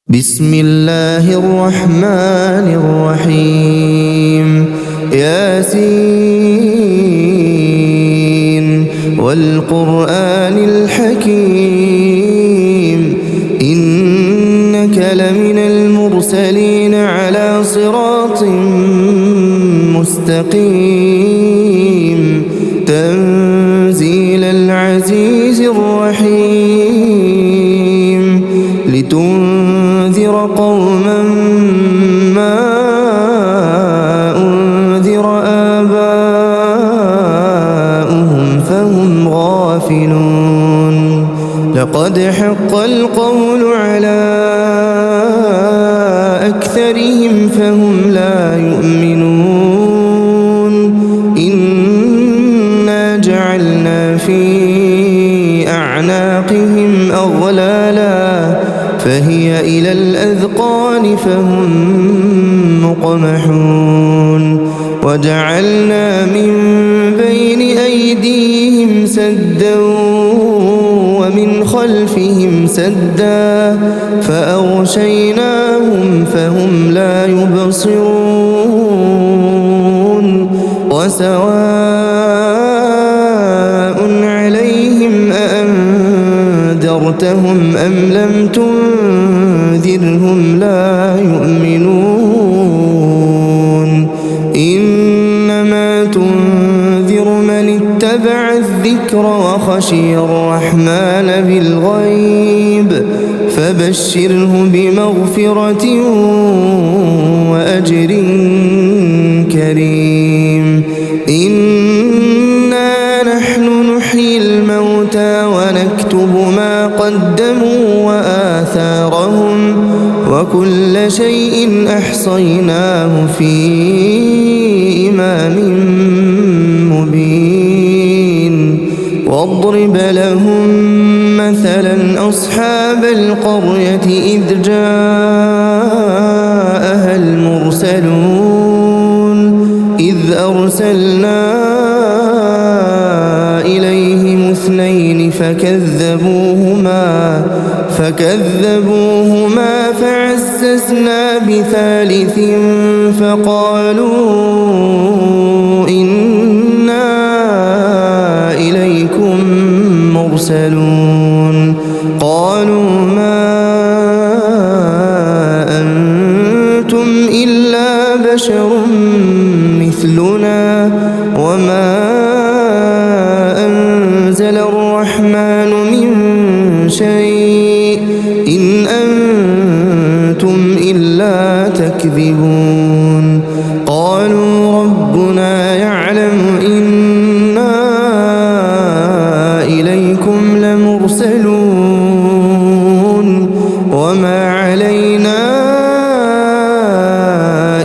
بسم الله الرحمن الرحيم ياسين والقرآن الحكيم إنك لمن المرسلين على صراط مستقيم تنزيل العزيز الرحيم لتنذر قوما ما أنذر آباؤهم فهم غافلون لقد حق القول على أكثرهم فهم لا يؤمنون إنا جعلنا في أعناقهم أغلالا فهي إلى الأذقان فهم مقمحون وجعلنا من بين أيديهم سدا ومن خلفهم سدا فأغشيناهم فهم لا يبصرون وسواء عليهم أأنذرتهم أم لم تنذرهم لا يؤمنون إنما تنذر من اتبع الذكر وخشي الرحمن بالغيب فبشره بمغفرة وأجر كريم إنا نحن نحيي الموتى ونكتب ما قدموا وآثارهم وكل شيء أحصيناه في إمام مبين واضرب لهم مثلا أصحاب القرية إذ جاءها المرسلون إذ أرسلنا إليهم اثنين فكذبوهما فعززنا بثالث فقالوا إنا إليكم مرسلون قالوا ما أنتم إلا بشر مثلنا وما أنزل الرحمن من شيء إن أنتم إلا تكذبون قالوا ربنا يعلم إنا إليكم لمرسلون وما علينا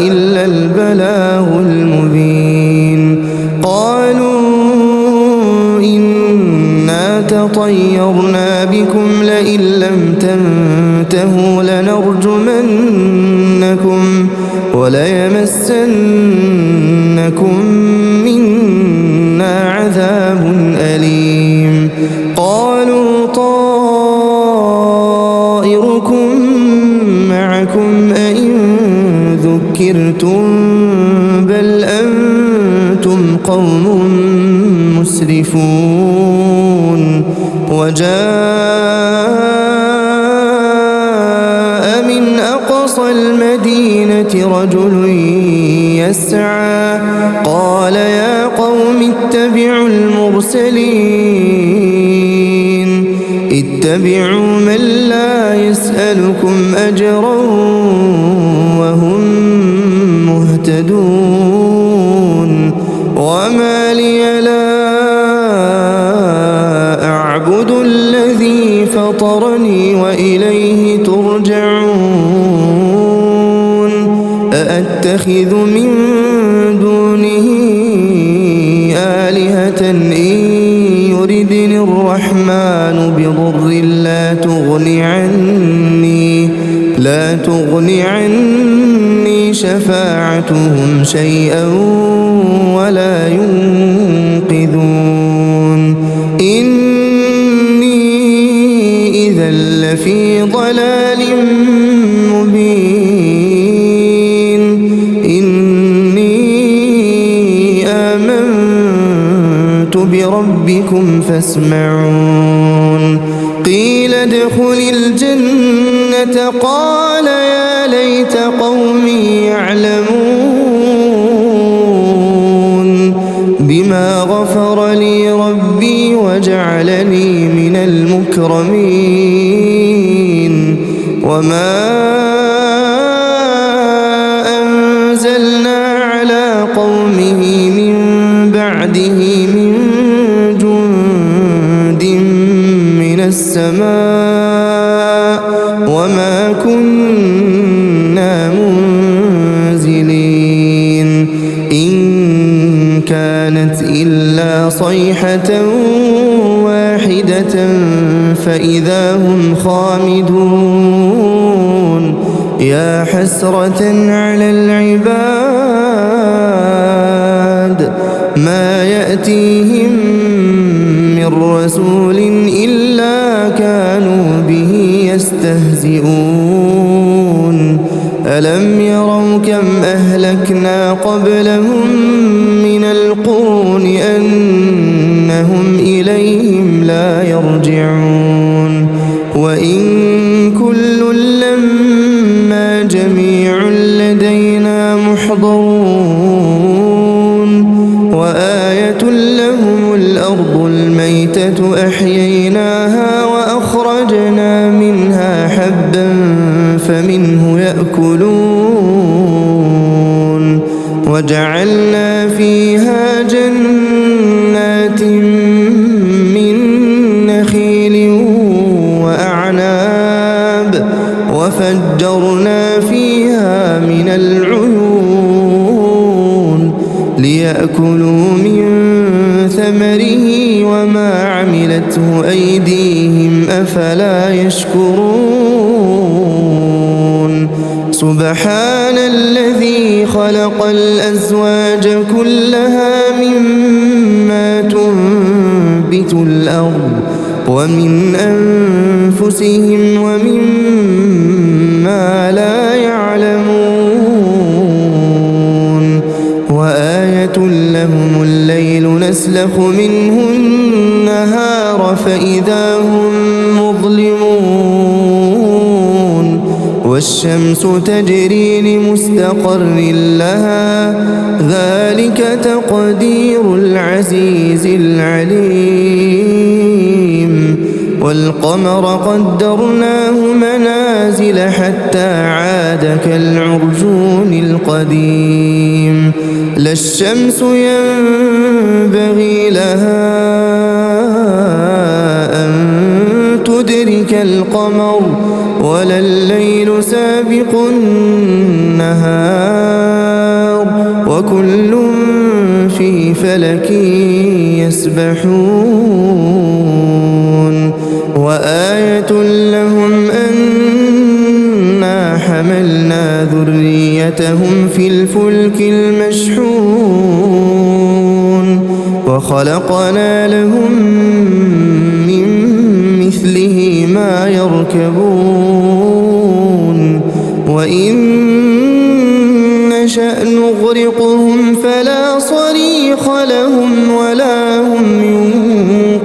إلا البلاغ المبين قالوا إنا تطيرنا بكم لئن لم تنتهوا لنرجمنكم وليمسنكم منا عذاب أليم قالوا طائركم معكم أئن ذكرتم بل أنتم قوم مسرفون وجاء من أقصى المدينة رجل يسعى قال يا قوم اتبعوا المرسلين اتبعوا من لا يسألكم أجرا وهم مهتدون وما لي لا أعبد الذي فطرني وإليه ترجعون أأتخذ من دونه آلهة إن يردني الرحمن بضر لا تغني عني شفاعتهم شيئا ولا ينقذون إني إذا لفي ضلال ربكم فاسمعون قيل ادخل الجنة قال يا ليت قومي يعلمون بما غفر لي ربي وجعلني من المكرمين وما أنزلنا على قومه من بعده من جند من السماء وما كنا منزلين إن كانت إلا صيحة واحدة فإذا هم خامدون يا حسرة على العباد ما يأتيهم من رسول إلا كانوا به يستهزئون ألم يروا كم أهلكنا قبلهم من القرون أنهم إليهم لا يرجعون وإن كل لما جميع لدينا محضرون وآية لهم الأرض الميتة أحييناها وأخرجنا منها حبا فمنه يأكلون وجعلنا فيها جنات من نخيل وأعناب وفجرنا فيها من العيون ليأكلوا من ثمره وما عملته أيديهم أفلا يشكرون سبحان الذي خلق الأزواج كلها مما تنبت الأرض ومن أنفسهم ومما لا يعلمون وآية لهم الليل نسلخ منه النهار فإذا هم مظلمون والشمس تجري لمستقر لها ذلك تقدير العزيز العليم والقمر قدرناه منازل حتى عاد كالعرجون القديم لا الشمس ينبغي لها أن تدرك القمر ولا الليل سابق النهار وكل في فلك يسبحون وآية لهم أنا حملنا ذريتهم في الفلك المشحون وخلقنا لهم من مثله ما يركبون وإن نشأ نغرقهم فلا صريخ لهم ولا هم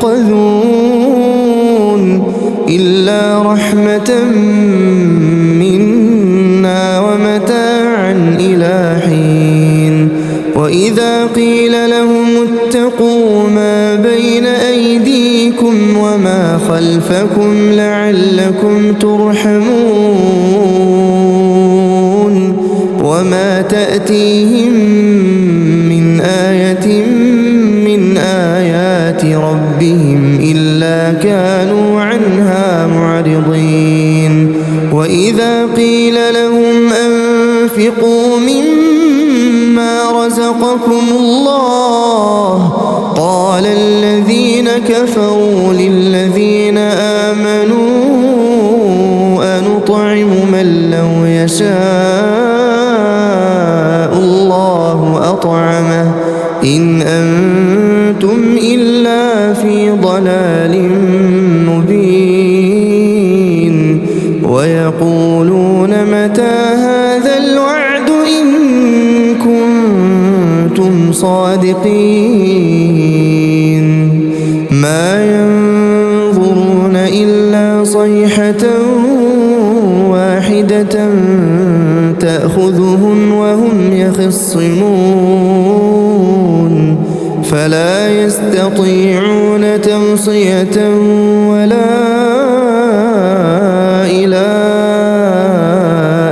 ينقذون إلا رحمة منا ومتاعا إلى حين وإذا قيل لهم اتقوا ما بين أيديكم وما خلفكم لعلكم ترحمون وما تأتيهم من آية من آيات ربهم إلا كانوا عنها معرضين وإذا قيل لهم أنفقوا مما رزقكم الله قال الذين كفروا للذين آمنوا أنطعم من لو يشاء الله أطعمه إن أنتم إلا في ضلال مبين ويقولون متى هذا الوعد إن كنتم صادقين صيحة واحدة تأخذهم وهم يخصمون فلا يستطيعون توصية ولا إلى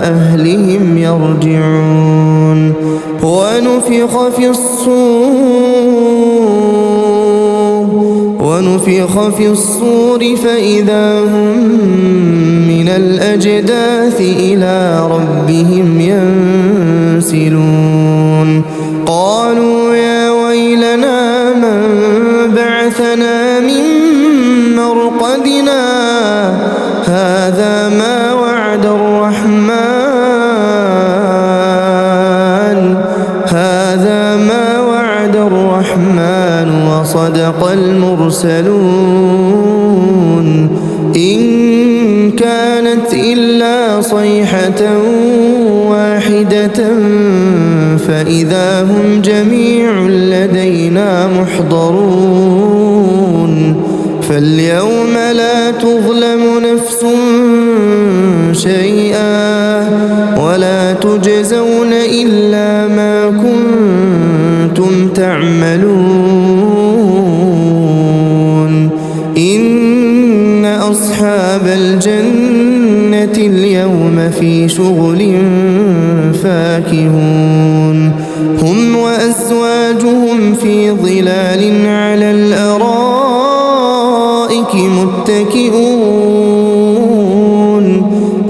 أهلهم يرجعون ونفخ في الصور فإذا هم من الأجداث إلى ربهم ينسلون قالوا يا ويلنا من بعثنا من مرقدنا هذا ما وعد الرحمن وصدق المرسلون إن كانت إلا صيحة واحدة فإذا هم جميع لدينا محضرون فاليوم لا تظلم نفس شيئا ولا تجزون إلا ما كنتم تعملون إن أصحاب الجنة اليوم في شغل فاكهون هم وأزواجهم في ظلال على الأرائك متكئون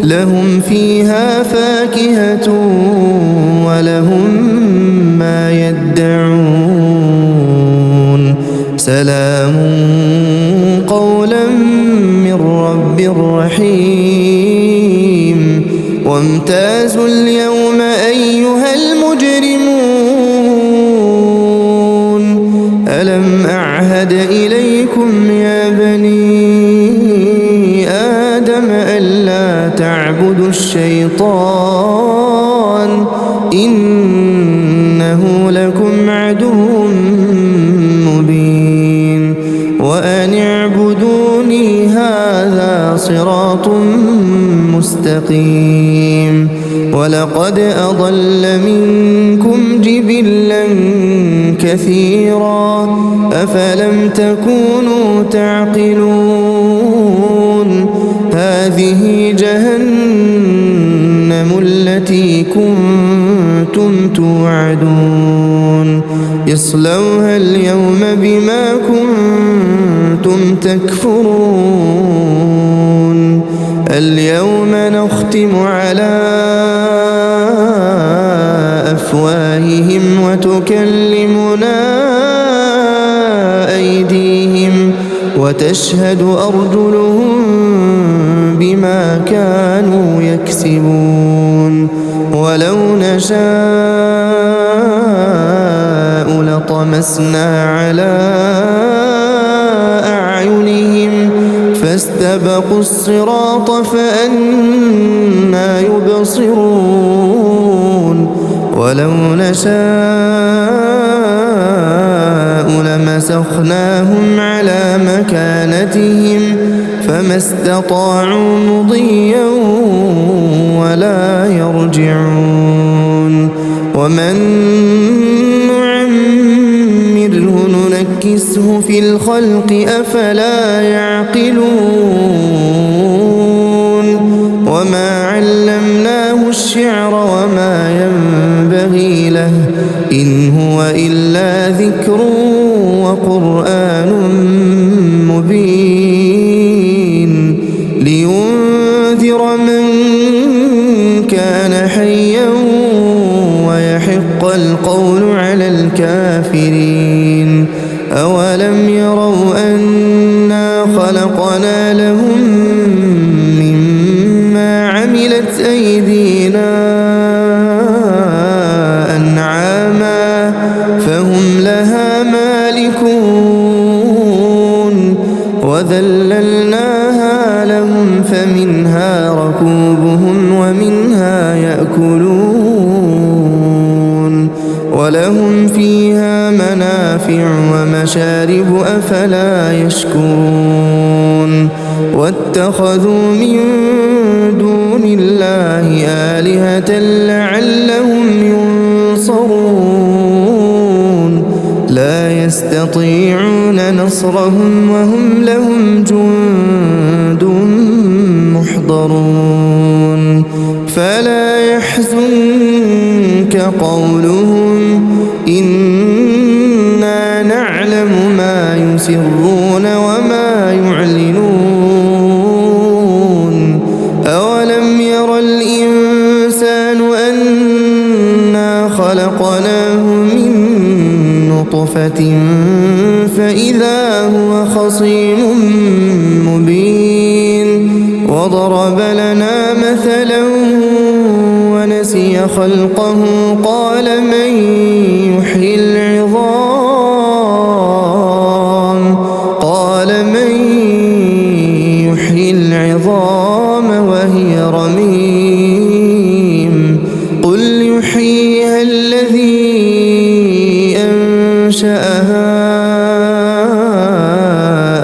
لهم فيها فاكهة ولهم ما يدعون سلام قولا من رب رحيم وامتازوا اليوم أيها المجرمون ألم أعهد إليكم يا بني آدم ألا تعبدوا الشيطان إنه لكم عدو مبين وأن اعبدوني هذا صراط مستقيم ولقد أضل منكم جبلا كثيرا أفلم تكونوا تعقلون هذه جهنم التي كنتم توعدون اصلوها اليوم بما كنتم تكفرون اليوم نختم على أفواههم وتكلمنا أيديهم وتشهد أرجلهم بما كانوا يكسبون ولو نشاء لطمسنا على أعينهم فاستبقوا الصراط فأنى يبصرون ولو نشاء لمسخناهم على مكانتهم فما استطاعوا مضيا ولا يرجعون ومن نعمره ننكسه في الخلق أفلا يعقلون وما علمناه الشعر وما ينبغي له إن هو إلا ذكر وقرآن مبين لينذر من كان حيا ويحق القول على الكافرين أولم يروا أنا خلقنا لهم مما عملت أيدينا أنعاما فهم لها مالكون وذللناها لهم فمنها ركوبهم ومنها يأكلون ولهم فيها منافع ومشارب أفلا يشكرون واتخذوا من دون الله آلهة لعلهم ينصرون لا يستطيعون نصرهم وهم لهم جند محضرون فلا يحزنك قولهم إنا نعلم ما يسرون وما يعلنون أولم ير الإنسان أنا خلقناه من نطفة فإذا هو خصيم مبين وضرب لنا مثلا ونسي خلقه قال من يحيي العظام وهي رميم قل يحييها الذي أنشأها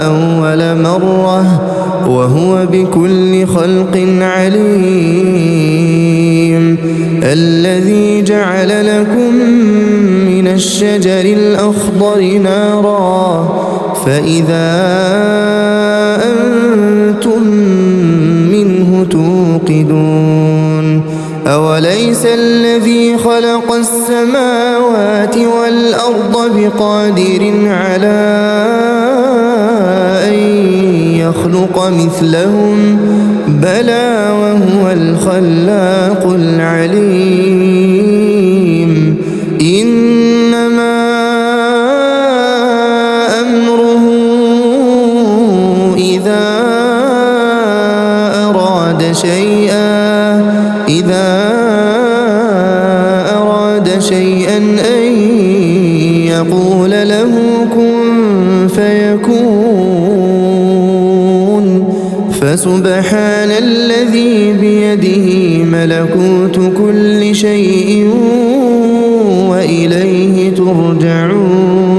أول مرة وهو بكل خلق عليم الذي جعل لكم من الشجر الأخضر نارا فإذا أنتم منه توقدون أوليس الذي خلق السماوات والأرض بقادر على أن يخلق مثلهم بلى وهو الخلاق العليم إنما أمره إذا أراد شيئا أن يقول له كن فيكون فسبحان الذي بيده ملكوت كل شيء وإليه ترجعون